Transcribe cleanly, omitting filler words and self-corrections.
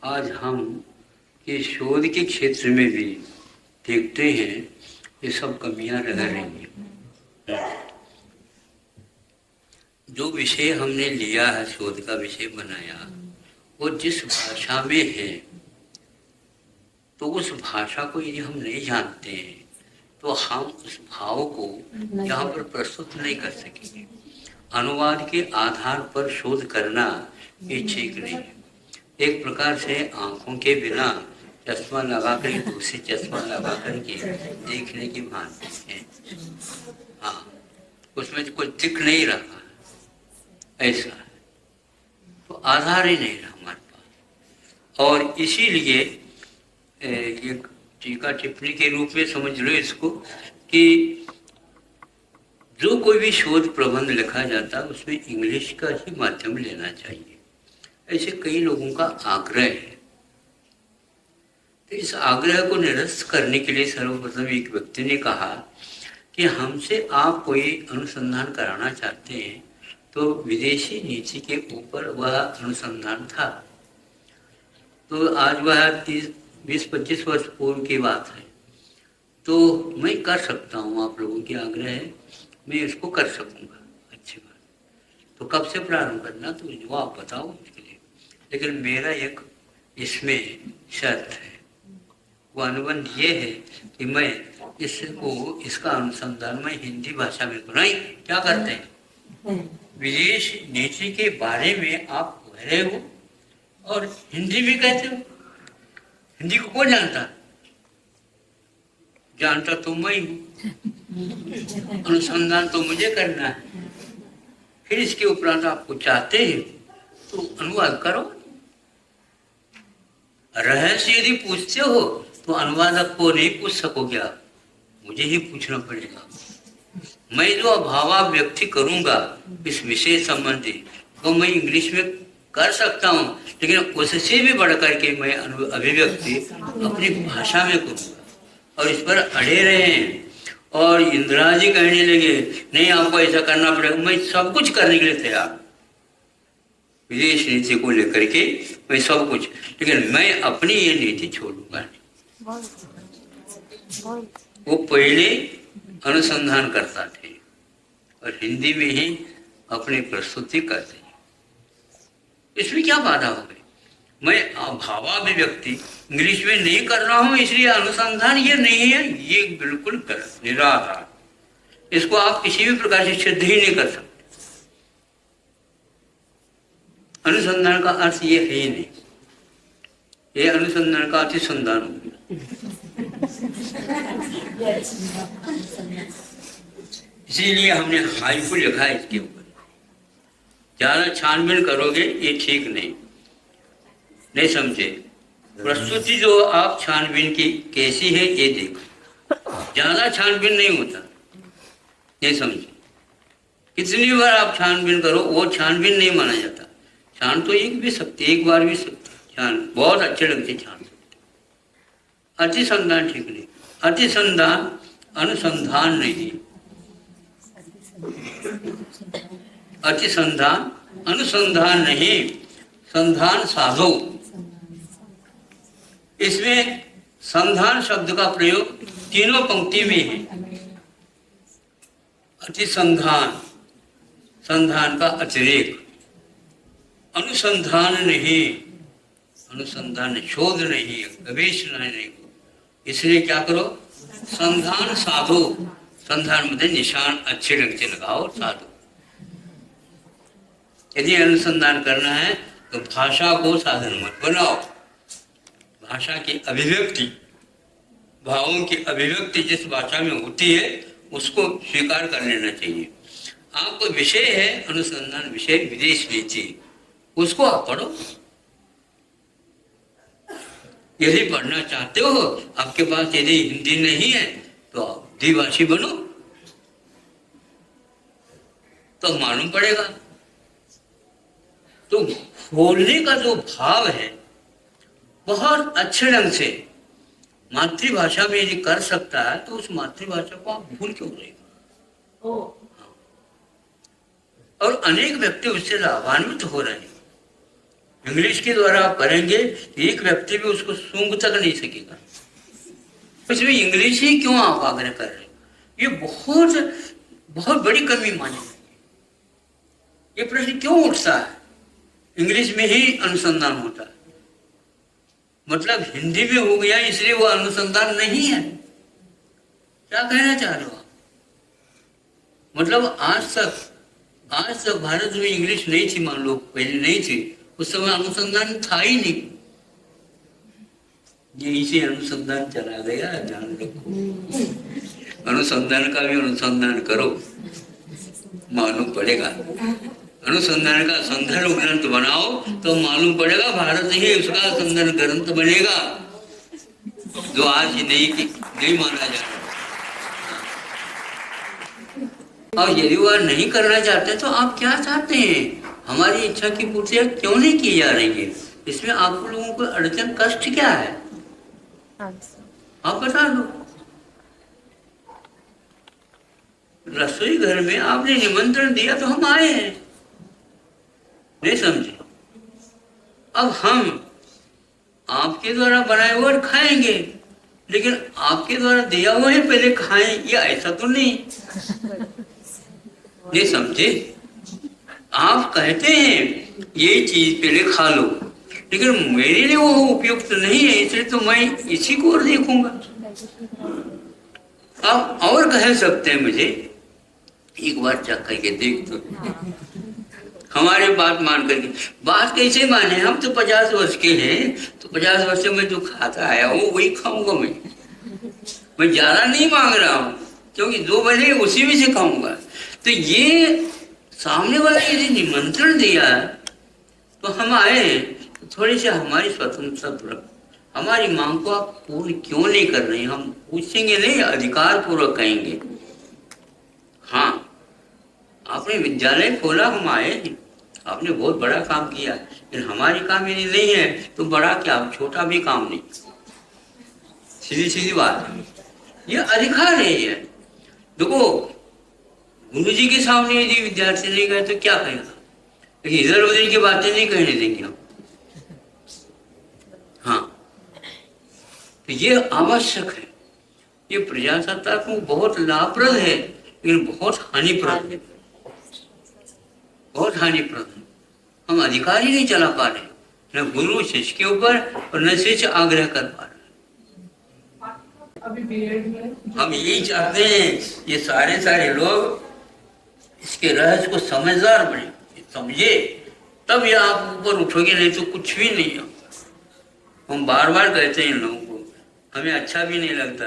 आज हम ये शोध के क्षेत्र में भी देखते हैं ये सब कमियां रह रही हैं। जो विषय हमने लिया है, शोध का विषय बनाया, वो जिस भाषा में है, तो उस भाषा को यदि हम नहीं जानते हैं तो हम उस भाव को यहाँ पर प्रस्तुत नहीं कर सकेंगे। अनुवाद के आधार पर शोध करना ये ठीक नहीं है। एक प्रकार से आंखों के बिना चश्मा लगा कर दूसरी चश्मा लगा करके देखने की भांति है। हाँ, उसमें कुछ दिख नहीं रहा, ऐसा है, तो आधार ही नहीं रहा हमारे पास। और इसीलिए ये टीका टिप्पणी के रूप में समझ लो इसको कि जो कोई भी शोध प्रबंध लिखा जाता है उसमें इंग्लिश का ही माध्यम लेना चाहिए, ऐसे कई लोगों का आग्रह है। तो इस आग्रह को निरस्त करने के लिए सर्वप्रथम एक व्यक्ति ने कहा कि हमसे आप कोई अनुसंधान कराना चाहते हैं, तो विदेशी नीति के ऊपर वह अनुसंधान था। तो आज वह 20-25 वर्ष पूर्व की बात है, तो मैं कर सकता हूँ, आप लोगों की आग्रह है, मैं इसको कर सकूँगा, अच्छी बात। तो कब से प्रारंभ करना, तो जो आप बताओ उसके लिए। लेकिन मेरा एक इसमें शर्त है, वो अनुबंध ये है कि मैं इसका अनुसंधान मैं हिंदी भाषा में करूँ। नहीं, क्या करते हैं, विदेश नीति के बारे में आप कह रहे हो और हिंदी में कहते हो। हिंदी को कौन जानता, जानता तो मैं हूँ, अनुसंधान तो मुझे करना है। फिर इसके उपरांत आपको चाहते हैं तो अनुवाद करो। रहस्य यदि पूछते हो तो अनुवादक को नहीं पूछ सकोगे आप, मुझे ही पूछना पड़ेगा। मैं जो अभावाव्यक्ति करूंगा इस विषय संबंधी, तो मैं इंग्लिश में कर सकता हूँ, लेकिन उससे भी बढ़ करके मैं अभिव्यक्ति अपनी भाषा में करूँगा। और इस पर अड़े रहे हैं और इंदिरा जी कहने लगे नहीं आपको ऐसा करना पड़ेगा। मैं सब कुछ करने के लिए तैयार, विदेश नीति को लेकर के मैं सब कुछ, लेकिन मैं अपनी ये नीति छोड़ूंगा नहीं। वो पहले अनुसंधान करता थे और हिंदी में ही अपनी प्रस्तुति करते। इसमें क्या बाधा हो गई, मैं भावाभिव्यक्ति इंग्लिश में नहीं कर रहा हूं इसलिए अनुसंधान ये नहीं है, ये बिल्कुल गलत, निराधार। इसको आप किसी भी प्रकार से सिद्ध ही नहीं कर सकते। अनुसंधान का अर्थ ये है ही नहीं, ये अनुसंधान का अर्थ संधान हो गया। इसीलिए हमने हाइकू लिखा है इसके ऊपर। ज्यादा छानबीन करोगे ये ठीक नहीं समझे। प्रस्तुति जो आप छानबीन की कैसी है ये देखो, ज्यादा छानबीन नहीं होता, ये समझे। कितनी बार आप छानबीन करो वो छानबीन नहीं माना जाता। छान तो एक भी सकते, एक बार भी सकते, छान बहुत अच्छे ढंग से छान सकते। अतिसंधान ठीक नहीं, अतिसंधान अनुसंधान नहीं, अतिसंधान अनुसंधान नहीं, संधान साधो। इसमें संधान शब्द का प्रयोग तीनों पंक्ति में है। अतिसंधान, संधान का अतिरेक, अनुसंधान नहीं, अनुसंधान शोध नहीं, गवेषणा नहीं। इसलिए क्या करो, संधान साधो। संधान में निशान अच्छे ढंग से लगाओ, साधो। यदि अनुसंधान करना है तो भाषा को साधन मत बनाओ। भाषा की अभिव्यक्ति, भावों की अभिव्यक्ति जिस भाषा में होती है उसको स्वीकार कर लेना चाहिए। आपको विषय है अनुसंधान विषय विदेश नीति, उसको आप पढ़ो। यदि पढ़ना चाहते हो, आपके पास यदि हिंदी नहीं है तो आप द्विभाषी बनो, तो मालूम पड़ेगा। तो बोलने का जो भाव है बहुत अच्छे ढंग से मातृभाषा में यदि कर सकता है तो उस मातृभाषा को आप भूल क्यों रहे। और अनेक व्यक्ति उससे लाभान्वित हो रहे हैं। इंग्लिश के द्वारा आप करेंगे तो एक व्यक्ति भी उसको सूंघ तक नहीं सकेगा। इसमें इंग्लिश ही क्यों आप आग्रह कर रहे हैं? ये बहुत बहुत बड़ी कमी मानी। ये प्रश्न क्यों उठता है? इंग्लिश में ही अनुसंधान होता है, मतलब हिंदी में हो गया इसलिए वो अनुसंधान नहीं है। क्या कहना चाह रहे हो आप? मतलब आज तक भारत में इंग्लिश नहीं थी, मान लो पहले नहीं थी, उस समय अनुसंधान था ही नहीं। यही से अनुसंधान चला गया, ध्यान रखो। अनुसंधान का भी अनुसंधान करो, मालूम पड़ेगा। अनुसंधान का संदर्भ ग्रंथ बनाओ तो मालूम पड़ेगा, भारत ही उसका संदर्भ ग्रंथ बनेगा, जो आज नहीं माना जा रहा। और यदि वह नहीं करना चाहते तो आप क्या चाहते हैं? हमारी इच्छा की पूर्ति क्यों नहीं की जा रही है? इसमें आप लोगों को अड़चन कष्ट क्या है? आप बता दो। रसोई घर में आपने निमंत्रण दिया तो हम आए हैं, नहीं समझे? अब हम आपके द्वारा बनाए हुए खाएंगे, लेकिन आपके द्वारा दिया हुआ है पहले खाएं, या ऐसा तो नहीं समझे? आप कहते हैं ये चीज पहले खा लो, लेकिन मेरे लिए वो उपयुक्त नहीं है, इसलिए तो मैं इसी को और देखूंगा। आप और कह सकते हैं मुझे एक बार चख करके देख दो, हमारे बात मान करके। बात कैसे माने? हम तो 50 वर्ष के हैं, तो 50 वर्ष में जो खाता आया हूँ वही खाऊंगा। मैं ज्यादा नहीं मांग रहा हूँ, क्योंकि जो बने उसी में से खाऊंगा। तो ये सामने वाला यदि निमंत्रण दिया तो हम आए, तो थोड़ी सी हमारी स्वतंत्रता, हमारी मांग को आप पूर्ण क्यों नहीं कर रहे? हम पूछेंगे नहीं, अधिकार पूर्वक कहेंगे हाँ आपने विद्यालय खोला, हम आए हैं, आपने बहुत बड़ा काम किया, लेकिन हमारी काम यदि नहीं है तो बड़ा क्या, छोटा भी काम नहीं। सीधी बात है, ये अधिकार है। ये देखो, गुरु जी के सामने यदि विद्यार्थी नहीं गए तो क्या कहेगा, लेकिन इधर उधर की बातें नहीं कहने देंगे हम। हाँ, तो ये आवश्यक है। ये प्रजासत्तात्मक को बहुत लाभप्रद है, लेकिन बहुत हानिप्रद है, बहुत हानिप्रद है। हम अधिकार ही नहीं चला पा रहे, न गुरु शिष्य के ऊपर और न शिष्य आग्रह कर पा रहे। हम यही चाहते हैं ये सारे लोग इसके रहस्य को समझदार बने, समझे, तब ये आप ऊपर उठोगे, नहीं तो कुछ भी नहीं होगा। हम बार बार कहते हैं इन लोगों को, हमें अच्छा भी नहीं लगता।